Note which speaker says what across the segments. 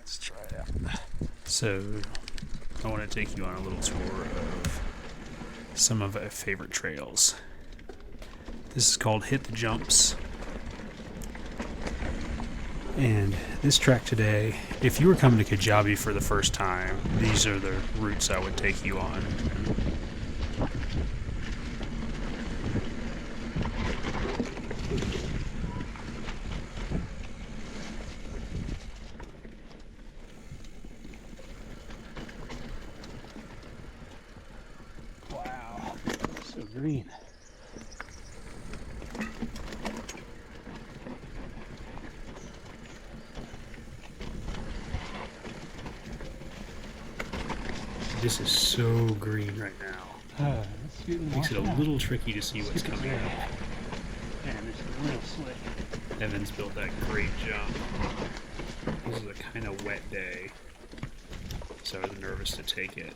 Speaker 1: Let's try it out.
Speaker 2: So, I want to take you on a little tour of some of our favorite trails. This is called Hit the Jumps. And this track today, if you were coming to Kajabi for the first time, these are the routes I would take you on.
Speaker 1: Wow, so green.
Speaker 2: This is so green right now. Makes it a little tricky to see what's coming up.
Speaker 1: Man, this is real slick.
Speaker 2: Evan's built that great jump. This is a kind of wet day, so I was nervous to take it.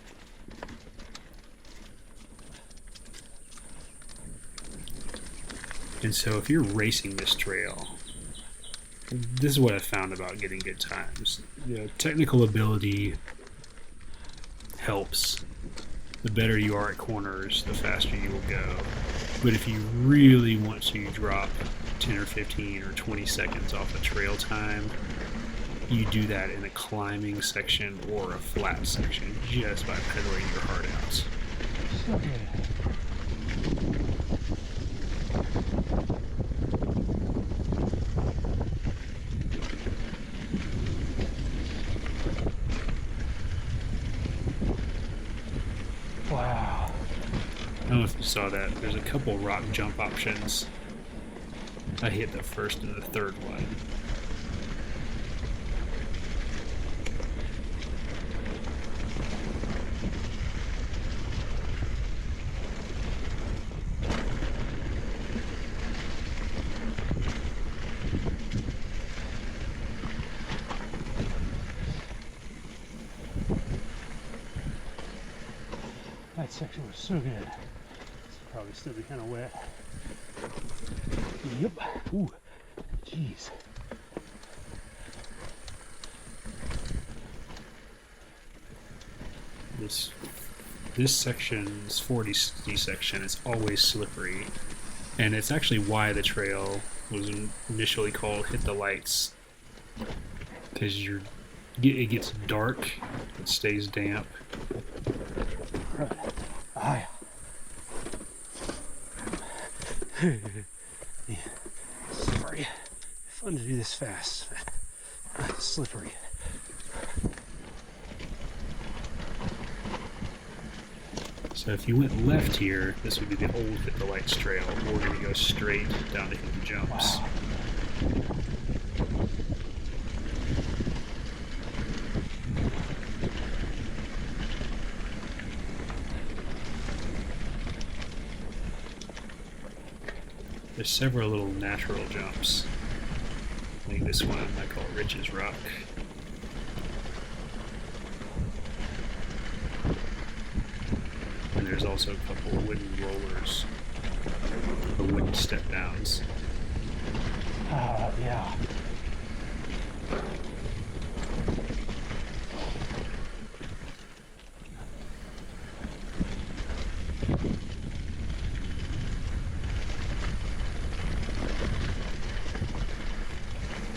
Speaker 2: And so if you're racing this trail, this is what I found about getting good times. Technical ability helps. The better you are at corners, the faster you will go. But if you really want to drop 10 or 15 or 20 seconds off a trail time, you do that in a climbing section or a flat section just by pedaling your heart out.
Speaker 1: Okay. Wow.
Speaker 2: I don't know if you saw that. There's a couple rock jump options. I hit the first and the third one.
Speaker 1: That section was so good. It's probably still be kind of wet. Yep. Ooh. Jeez.
Speaker 2: This section, this 40 section, is always slippery, and it's actually why the trail was initially called Hit the Lights, because it gets dark, it stays damp.
Speaker 1: Right. Ah. Yeah. Sorry. Fun to do this fast. Slippery.
Speaker 2: So if you went left here, this would be the old Hit the Lights trail. We're going to go straight down to Hit the Jumps.
Speaker 1: Wow.
Speaker 2: There's several little natural jumps. Like this one I call Rich's Rock. And there's also a couple of wooden rollers, or wooden step downs.
Speaker 1: Yeah.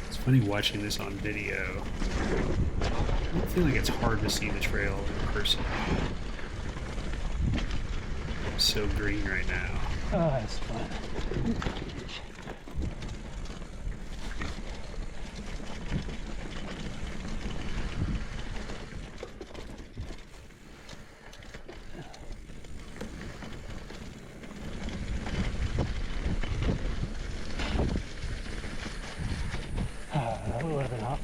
Speaker 2: It's funny watching this on video. I feel like it's hard to see the trail in person. It's so green right now.
Speaker 1: That's fun. That would have been up.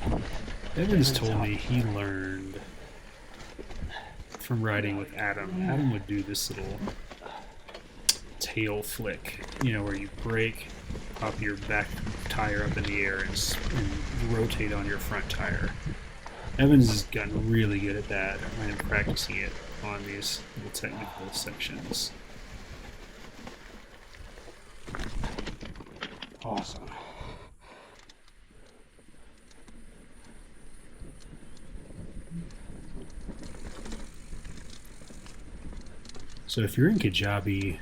Speaker 2: Evans told me he learned from riding with Adam. Adam would do this little tail flick, where you brake, pop your back tire up in the air, and rotate on your front tire. Evans has gotten really good at that. I'm practicing it on these little technical sections.
Speaker 1: Awesome.
Speaker 2: So if you're in Kajabi,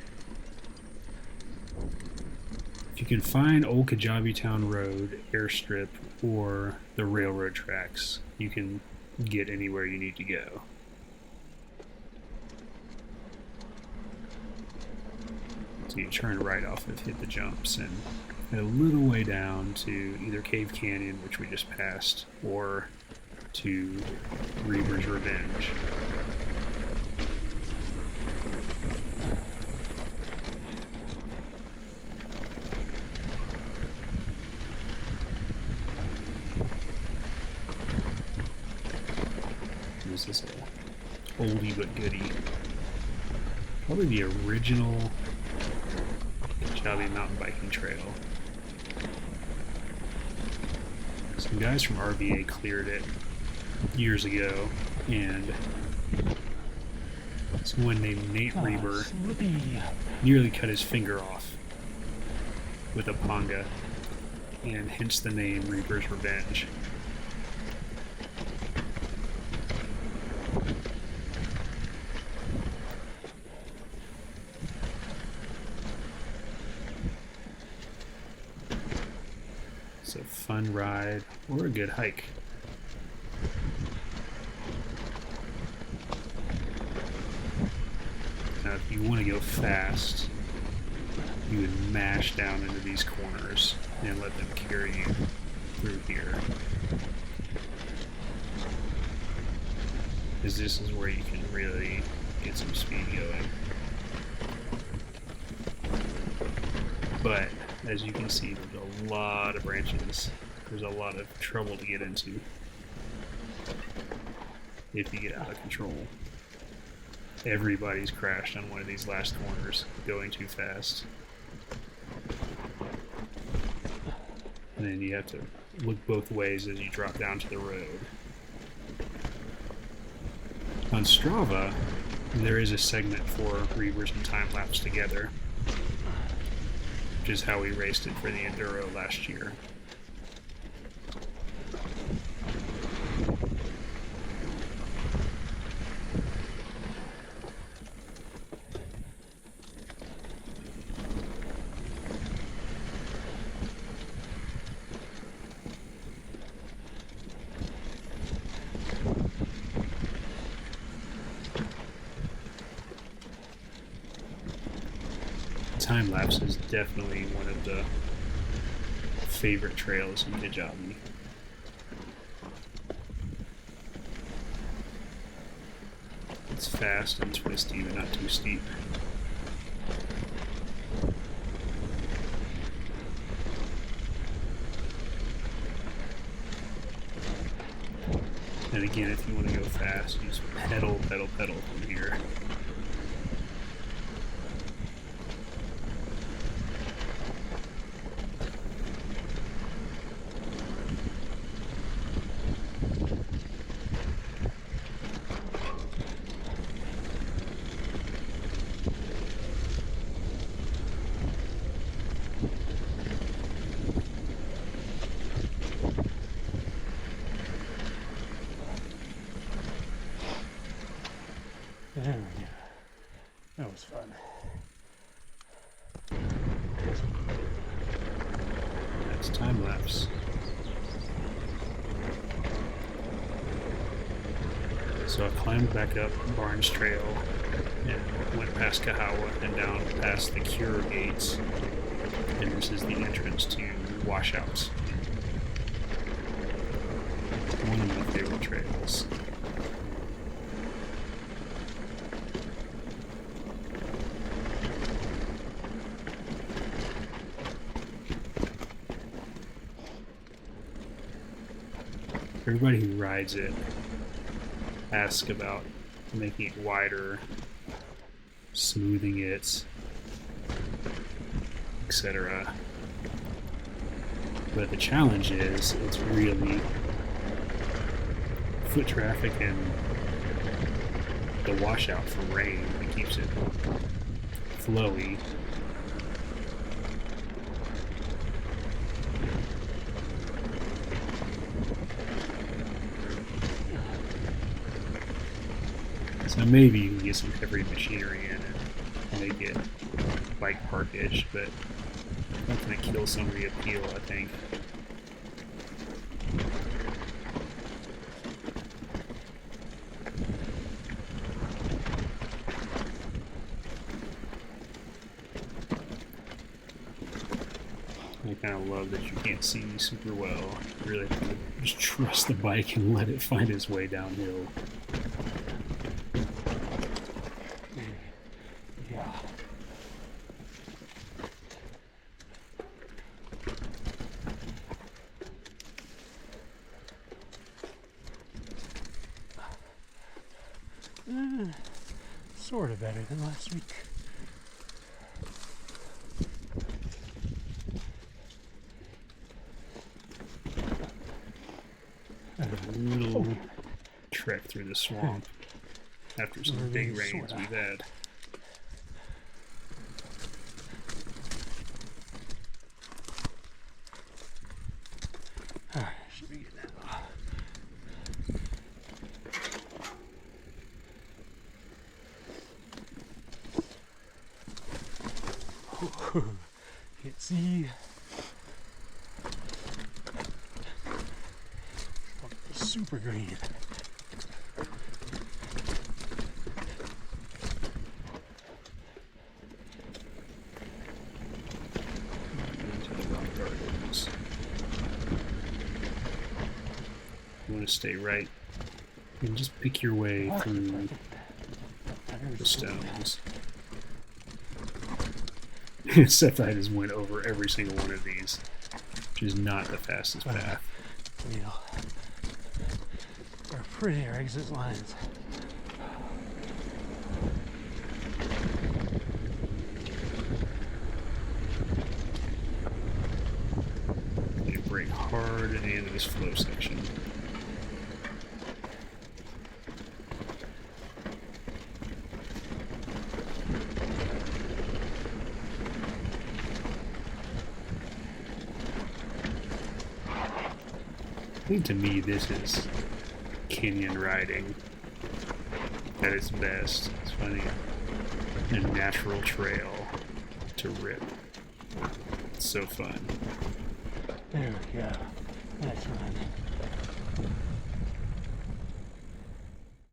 Speaker 2: if you can find Old Kajabi Town Road, Airstrip, or the railroad tracks, you can get anywhere you need to go. So you turn right off of Hit the Jumps and head a little way down to either Cave Canyon, which we just passed, or to Reaper's Revenge. This is a oldie but goodie. Probably the original Kajabi mountain biking trail. Some guys from RVA cleared it years ago, and someone named Nate Reber nearly cut his finger off with a panga, and hence the name Reaper's Revenge. It's a fun ride or a good hike. Now, if you want to go fast, you would mash down into these corners and let them carry you through here. Because this is where you can really get some speed going. But, as you can see, there's a lot of branches. There's a lot of trouble to get into if you get out of control. Everybody's crashed on one of these last corners, going too fast. And then you have to look both ways as you drop down to the road. On Strava, there is a segment for Reavers and time lapse together, which is how we raced it for the Enduro last year. Time lapse is definitely one of the favorite trails in Kajabi. It's fast and twisty, but not too steep. And again, if you want to go fast, you just pedal, pedal, pedal from here.
Speaker 1: There we go. That was fun.
Speaker 2: That's time lapse. So I climbed back up Barnes Trail and went past Kahawa and down past the Cure Gates. And this is the entrance to Washouts. One of my favorite trails. Everybody who rides it asks about making it wider, smoothing it, etc. But the challenge is it's really foot traffic and the washout from rain that keeps it flowy. So maybe you can get some heavy machinery in it. make it bike park-ish, but that's gonna kill some of the appeal, I think. I kind of love that you can't see me super well. Really have to just trust the bike and let it find its way downhill.
Speaker 1: Yeah. Sort of better than last week.
Speaker 2: A little trek through the swamp after some big rains we've had.
Speaker 1: Alright, should be good now. Can't see. Super green.
Speaker 2: Into the rock gardens. You want to stay right and just pick your way through the stones. Except I just went over every single one of these, which is not the fastest path.
Speaker 1: Or prettier exit lines.
Speaker 2: You brake hard at the end of this flow section. I think to me this is Kenyan riding at its best. It's finding a natural trail to rip. It's so fun.
Speaker 1: There we go. Nice run.